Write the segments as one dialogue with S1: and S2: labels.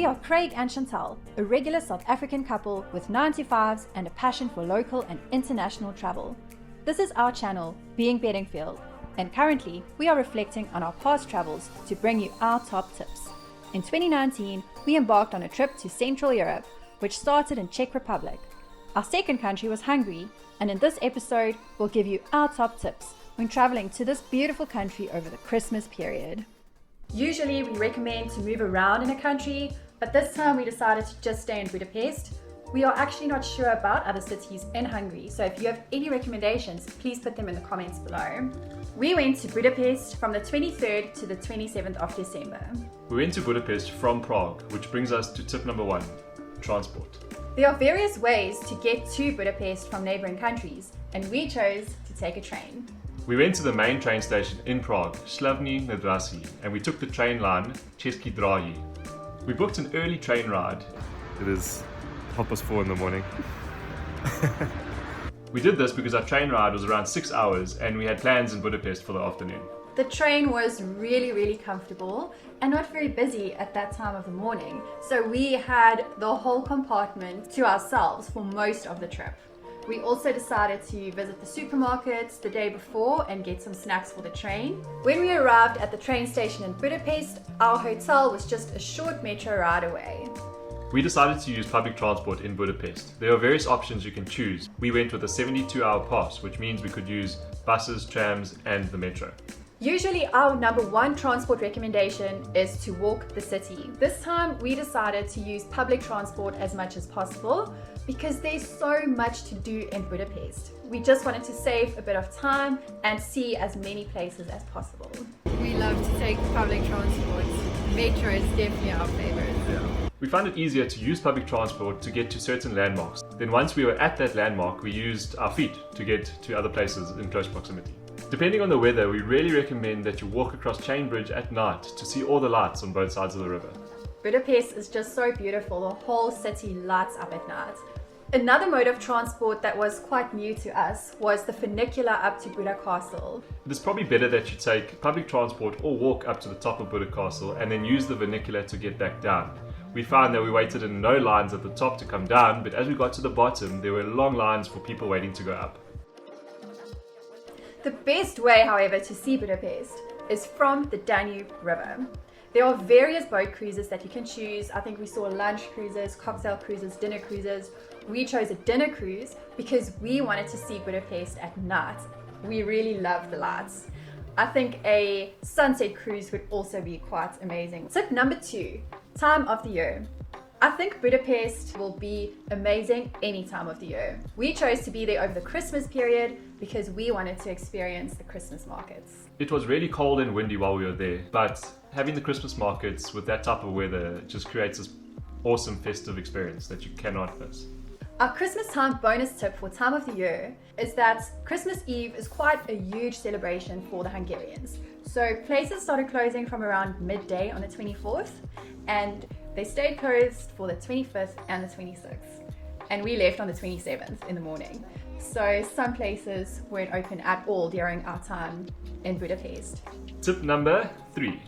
S1: We are Craig and Chantal, a regular South African couple with 9 to 5s and a passion for local and international travel. This is our channel, Being Bedingfield, and currently we are reflecting on our past travels to bring you our top tips. In 2019, we embarked on a trip to Central Europe, which started in Czech Republic. Our second country was Hungary, and in this episode, we'll give you our top tips when traveling to this beautiful country over the Christmas period. Usually we recommend to move around in a country, but this time we decided to just stay in Budapest. We are actually not sure about other cities in Hungary, so if you have any recommendations, please put them in the comments below. We went to Budapest from the 23rd to the 27th of December.
S2: We went to Budapest from Prague, which brings us to tip number 1, transport.
S1: There are various ways to get to Budapest from neighboring countries, and we chose to take a train.
S2: We went to the main train station in Prague, Hlavní nádraží, and we took the train line Ceske Drahe. We booked an early train ride. It is 4:30 in the morning. We did this because our train ride was around 6 hours and we had plans in Budapest for the afternoon.
S1: The train was really comfortable and not very busy at that time of the morning, so we had the whole compartment to ourselves for most of the trip. We also decided to visit the supermarkets the day before and get some snacks for the train. When we arrived at the train station in Budapest, our hotel was just a short metro ride away.
S2: We decided to use public transport in Budapest. There are various options you can choose. We went with a 72-hour pass, which means we could use buses, trams, and the metro.
S1: Usually our number one transport recommendation is to walk the city. This time we decided to use public transport as much as possible because there's so much to do in Budapest. We just wanted to save a bit of time and see as many places as possible. We love to take public transport. Metro is definitely our favorite.
S2: Yeah. We found it easier to use public transport to get to certain landmarks. Then once we were at that landmark, we used our feet to get to other places in close proximity. Depending on the weather, we really recommend that you walk across Chain Bridge at night to see all the lights on both sides of the river.
S1: Budapest is just so beautiful. The whole city lights up at night. Another mode of transport that was quite new to us was the funicular up to Buda Castle.
S2: It is probably better that you take public transport or walk up to the top of Buda Castle and then use the funicular to get back down. We found that we waited in no lines at the top to come down, but as we got to the bottom, there were long lines for people waiting to go up.
S1: The best way, however, to see Budapest is from the Danube River. There are various boat cruises that you can choose. I think we saw lunch cruises, cocktail cruises, dinner cruises. We chose a dinner cruise because we wanted to see Budapest at night. We really love the lights. I think a sunset cruise would also be quite amazing. Tip number 2, time of the year. I think Budapest will be amazing any time of the year. We chose to be there over the Christmas period because we wanted to experience the Christmas markets.
S2: It was really cold and windy while we were there, but having the Christmas markets with that type of weather just creates this awesome festive experience that you cannot miss.
S1: Our Christmas time bonus tip for time of the year is that Christmas Eve is quite a huge celebration for the Hungarians. So places started closing from around midday on the 24th and they stayed closed for the 25th and the 26th. And we left on the 27th in the morning. So some places weren't open at all during our time in Budapest.
S2: Tip number 3,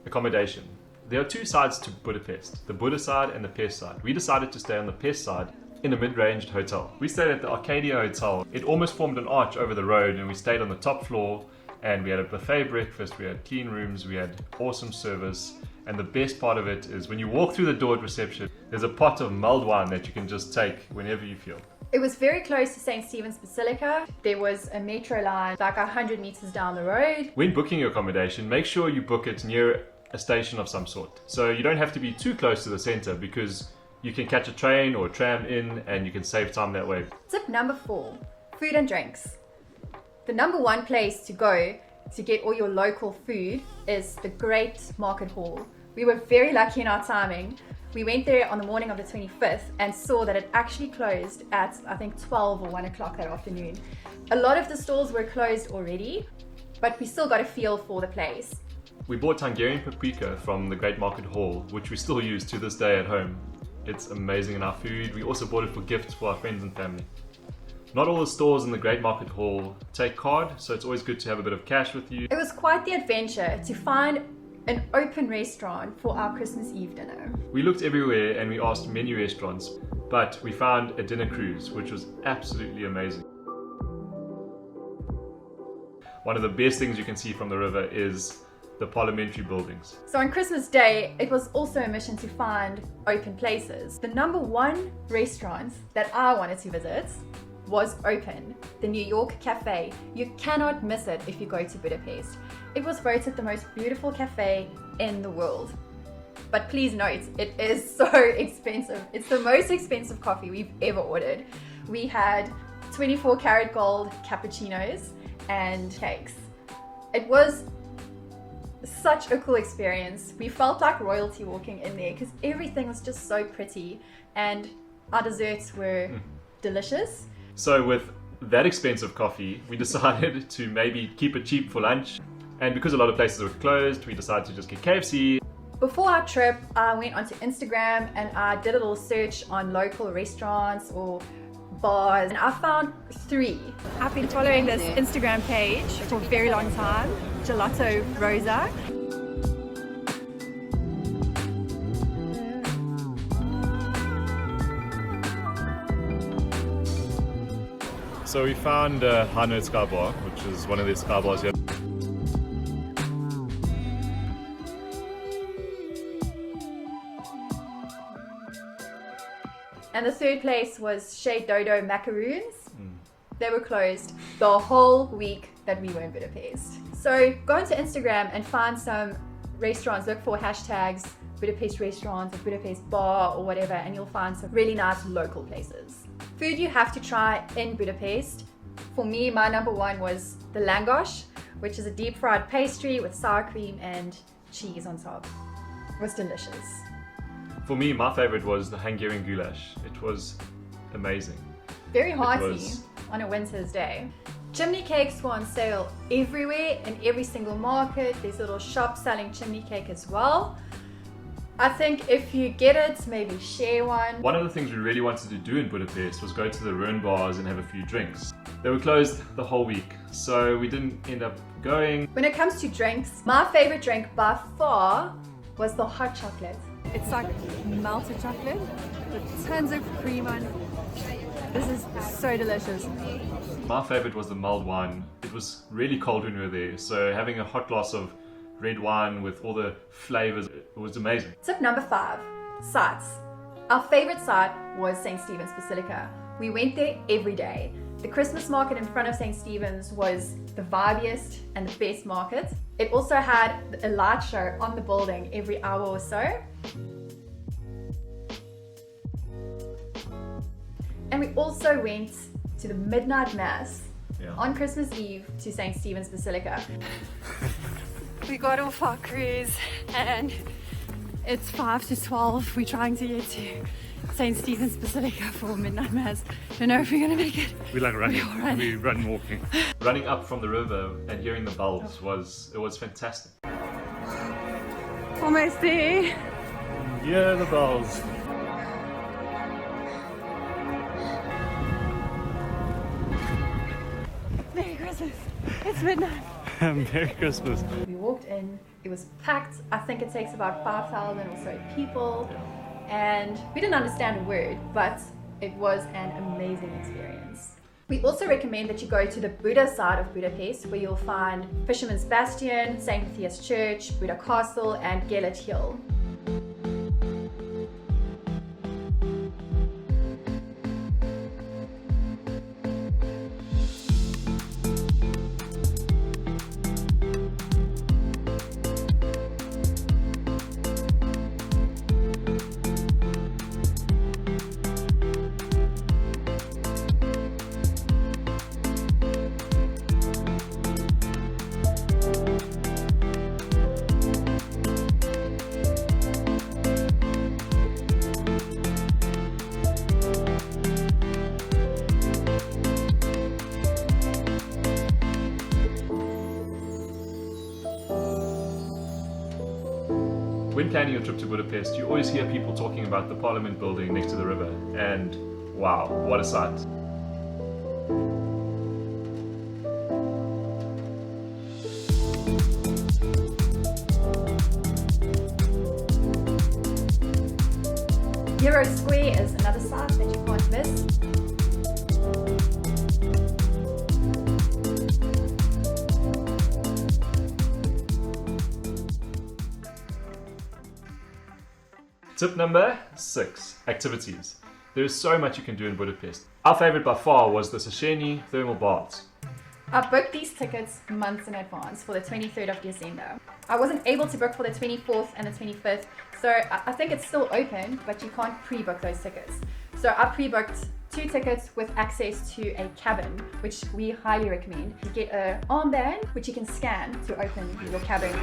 S2: accommodation. There are 2 sides to Budapest, the Buda side and the Pest side. We decided to stay on the Pest side in a mid-ranged hotel. We stayed at the Arcadia Hotel. It almost formed an arch over the road and we stayed on the top floor and we had a buffet breakfast, we had clean rooms, we had awesome service. And the best part of it is when you walk through the door at reception, there's a pot of mulled wine that you can just take whenever you feel.
S1: It was very close to St. Stephen's Basilica. There was a metro line like 100 meters down the road.
S2: When booking your accommodation, make sure you book it near a station of some sort. So you don't have to be too close to the center because you can catch a train or a tram in and you can save time that way.
S1: Tip number 4, food and drinks. The number 1 place to go to get all your local food is the Great Market Hall. We were very lucky in our timing. We went there on the morning of the 25th and saw that it actually closed at I think 12 or 1 o'clock that afternoon. A lot of the stalls were closed already, but we still got a feel for the place.
S2: We bought Hungarian paprika from the Great Market Hall, which we still use to this day at home. It's amazing in our food. We also bought it for gifts for our friends and family. Not all the stores in the Great Market Hall take card, so it's always good to have a bit of cash with you.
S1: It was quite the adventure to find an open restaurant for our Christmas Eve dinner.
S2: We looked everywhere and we asked many restaurants, but we found a dinner cruise, which was absolutely amazing. One of the best things you can see from the river is the parliamentary buildings.
S1: So on Christmas Day, it was also a mission to find open places. The number one restaurant that I wanted to visit was open, the New York Cafe. You cannot miss it if you go to Budapest. It was voted the most beautiful cafe in the world. But please note, it is so expensive. It's the most expensive coffee we've ever ordered. We had 24 karat gold cappuccinos and cakes. It was such a cool experience. We felt like royalty walking in there because everything was just so pretty and our desserts were delicious.
S2: So with that expensive coffee, we decided to maybe keep it cheap for lunch. And because a lot of places were closed, we decided to just get KFC.
S1: Before our trip, I went onto Instagram and I did a little search on local restaurants or bars, and I found 3. I've been following this Instagram page for a very long time, Gelato Rosa.
S2: So we found Hano Sky Bar, which is one of the sky bars here.
S1: And the third place was Chez Dodo Macaroons. They were closed the whole week that we were in Budapest. So go onto Instagram and find some restaurants, look for hashtags Budapest restaurants or Budapest bar or whatever, and you'll find some really nice local places. Food you have to try in Budapest. For me, my number one was the langosh, which is a deep fried pastry with sour cream and cheese on top. It was delicious.
S2: For me, my favorite was the Hungarian goulash. It was amazing.
S1: Very hearty on a winter's day. Chimney cakes were on sale everywhere in every single market. There's little shops selling chimney cake as well. I think if you get it, maybe share one.
S2: One of the things we really wanted to do in Budapest was go to the ruin bars and have a few drinks. They were closed the whole week, so we didn't end up going.
S1: When it comes to drinks, my favorite drink by far was the hot chocolate. It's like melted chocolate with tons of cream on. This is so delicious.
S2: My favorite was the mulled wine. It was really cold when we were there, so having a hot glass of red wine with all the flavors, it was amazing.
S1: Tip number 5, sites. Our favorite site was St. Stephen's Basilica. We went there every day. The Christmas market in front of St. Stephen's was the vibiest and the best market. It also had a light show on the building every hour or so. And we also went to the midnight mass on Christmas Eve to St. Stephen's Basilica. We got off our cruise and it's 5 to 12. We're trying to get to St. Stephen's Basilica for midnight mass. Don't know if we're gonna make it.
S2: We like running. We run walking. Running up from the river and hearing the bells was fantastic.
S1: Almost there.
S2: Yeah, the bells.
S1: Merry Christmas. It's midnight.
S2: Merry Christmas.
S1: We walked in, it was packed. I think it takes about 5,000 or so people. And we didn't understand a word, but it was an amazing experience. We also recommend that you go to the Buddha side of Budapest, where you'll find Fisherman's Bastion, St. Matthias Church, Buddha Castle, and Gellert Hill.
S2: When planning a trip to Budapest, you always hear people talking about the Parliament building next to the river, and wow, what a sight.
S1: Euro Square is another site that you can't miss.
S2: Tip number 6, activities. There is so much you can do in Budapest. Our favorite by far was the Ceske Drahe thermal baths.
S1: I booked these tickets months in advance for the 23rd of December. I wasn't able to book for the 24th and the 25th, so I think it's still open, but you can't pre-book those tickets. So I pre-booked 2 tickets with access to a cabin, which we highly recommend. You get an armband, which you can scan to open your cabin.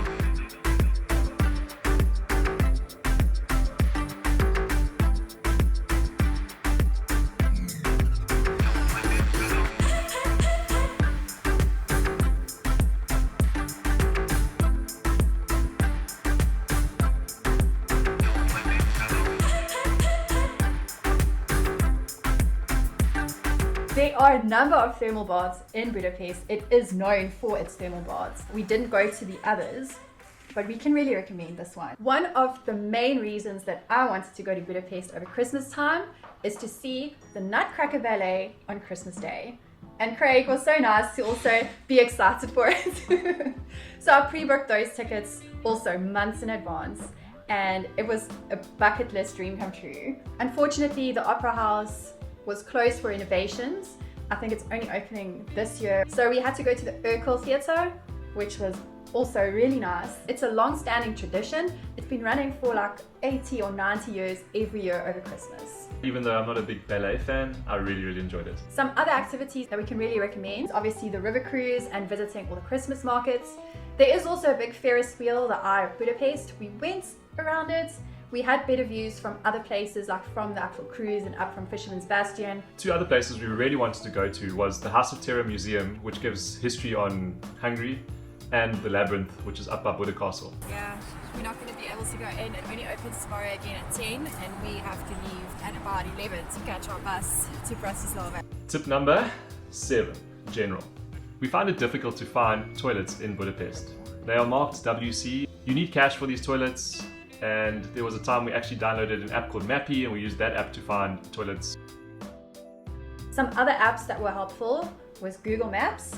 S1: There are a number of thermal baths in Budapest. It is known for its thermal baths. We didn't go to the others, but we can really recommend this one. One of the main reasons that I wanted to go to Budapest over Christmas time is to see the Nutcracker Ballet on Christmas Day. And Craig was so nice to also be excited for it. So I pre-booked those tickets also months in advance, and it was a bucket list dream come true. Unfortunately, the Opera House was closed for renovations. I think it's only opening this year. So we had to go to the Urkel Theatre, which was also really nice. It's a long-standing tradition. It's been running for like 80 or 90 years every year over Christmas.
S2: Even though I'm not a big ballet fan, I really enjoyed it.
S1: Some other activities that we can really recommend, obviously the river cruise and visiting all the Christmas markets. There is also a big Ferris wheel, the Eye of Budapest. We went around it. We had better views from other places, like from the actual cruise and up from Fisherman's Bastion.
S2: 2 other places we really wanted to go to was the House of Terror Museum, which gives history on Hungary, and the Labyrinth, which is up by Buda Castle.
S3: Yeah, we're not going to be able to go in. It only opens tomorrow again at 10, and we have to leave at about 11 to catch our bus to Bratislava.
S2: Tip number 7, general. We find it difficult to find toilets in Budapest. They are marked WC. You need cash for these toilets. And there was a time we actually downloaded an app called Mappy, and we used that app to find toilets.
S1: Some other apps that were helpful was Google Maps,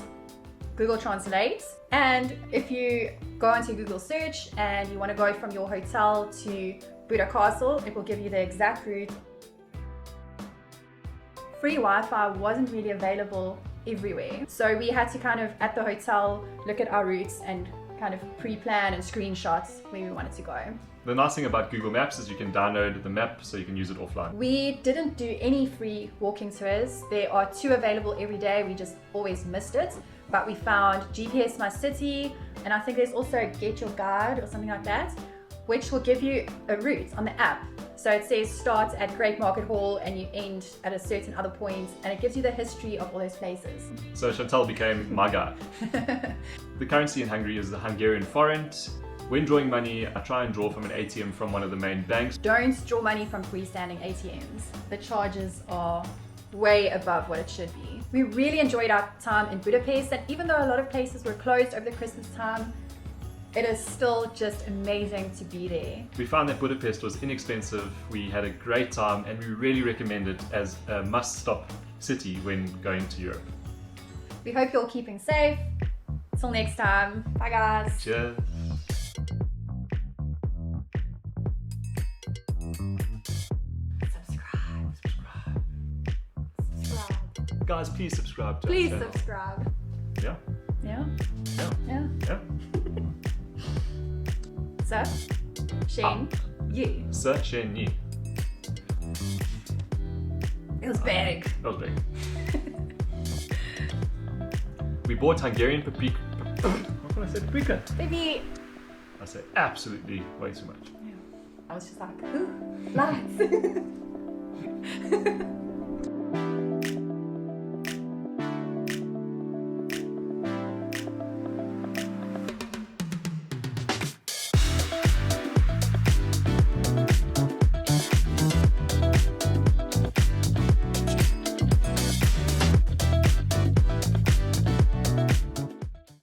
S1: Google Translate, and if you go onto Google search and you want to go from your hotel to Buda Castle, it will give you the exact route. Free Wi-Fi wasn't really available everywhere, so we had to kind of, at the hotel, look at our routes and kind of pre-plan and screenshots where we wanted to go.
S2: The nice thing about Google Maps is you can download the map so you can use it offline.
S1: We didn't do any free walking tours. There are 2 available every day. We just always missed it. But we found GPS My City, and I think there's also Get Your Guide or something like that, which will give you a route on the app. So it says start at Great Market Hall and you end at a certain other point, and it gives you the history of all those places.
S2: So Chantal became my guide. The currency in Hungary is the Hungarian forint. When drawing money, I try and draw from an ATM from one of the main banks.
S1: Don't draw money from freestanding ATMs. The charges are way above what it should be. We really enjoyed our time in Budapest, and even though a lot of places were closed over the Christmas time, it is still just amazing to be there.
S2: We found that Budapest was inexpensive, we had a great time, and we really recommend it as a must-stop city when going to Europe.
S1: We hope you're all keeping safe. Till next time. Bye guys.
S2: Cheers.
S1: Subscribe.
S2: Guys, please subscribe to
S1: Please
S2: our channel.
S1: subscribe.
S2: Yeah?
S1: Yeah?
S2: Yeah.
S1: Yeah.
S2: Yeah?
S1: So, Shane, you.
S2: Ceske Drahe.
S1: It was big.
S2: That was big. We bought Hungarian paprika. What can I say? Paprika.
S1: Baby.
S2: I say absolutely way too much.
S1: Yeah. I was just like, ooh, lights.